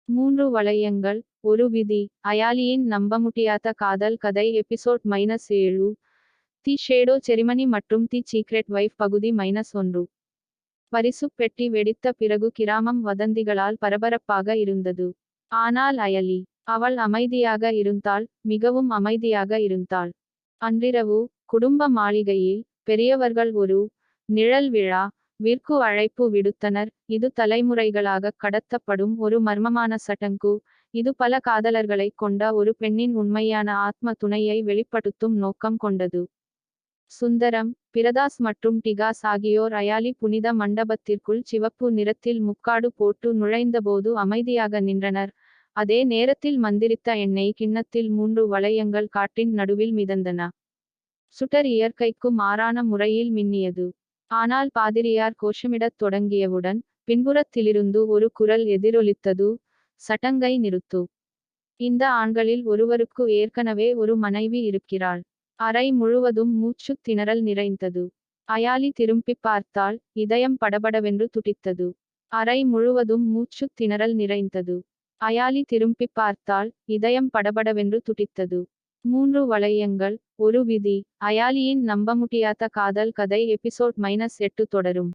3 வளையங்கள், ஒரு விதி. அயாலியின் நம்பமுடியாத காதல் கதை எபிசோட் -7. தி ஷேடோ செரிமனி மற்றும் தி சீக்ரெட் வைஃப் பகுதி -1. பரிசுப் பெட்டி வெடித்த பிறகு கிராமம் வதந்திகளால் பரபரப்பாக இருந்தது. ஆனால் அயலி, அவள் அமைதியாக இருந்தாள், மிகவும் அமைதியாக இருந்தாள். அன்றிரவு, குடும்ப மாளிகையில், பெரியவர்கள் ஒரு நிழல் விழா விற்கு அழைப்பு விடுத்தனர். இது தலைமுறைகளாக கடத்தப்படும் ஒரு மர்மமான சடங்கு. இது பல காதலர்களைக் கொண்ட ஒரு பெண்ணின் உண்மையான ஆத்ம துணையை வெளிப்படுத்தும் நோக்கம் கொண்டது. சுந்தரம், பிரதாஸ் மற்றும் டிகாஸ் ஆகியோர் அயாலி புனித மண்டபத்திற்குள் சிவப்பு நிறத்தில் முக்காடு போட்டு நுழைந்தபோது அமைதியாக நின்றனர். அதே நேரத்தில் மந்திரித்த எண்ணெய் கிண்ணத்தில் 3 வளையங்கள் காட்டின் நடுவில் மிதந்தன. சுடர் இயற்கைக்கு மாறான முறையில் மின்னியது. ஆனால் பாதிரியார் கோஷமிடத் தொடங்கியவுடன், பின்புறத்திலிருந்து ஒரு குரல் எதிரொலித்தது, சடங்கை நிறுத்து. இந்த ஆண்களில் ஒருவருக்கு ஏற்கனவே ஒரு மனைவி இருக்கிறாள். அறை முழுவதும் மூச்சுத் திணறல் நிறைந்தது. அயாலி திரும்பிப் பார்த்தாள், இதயம் படபடவென்று துடித்தது. அறை முழுவதும் மூச்சுத் திணறல் நிறைந்தது. அயாலி திரும்பிப் பார்த்தாள், இதயம் படபடவென்று துடித்தது. 3 வளையங்கள், ஒரு விதி. அயாலியின் நம்பமுடியாத காதல் கதை எபிசோட் -8 தொடரும்.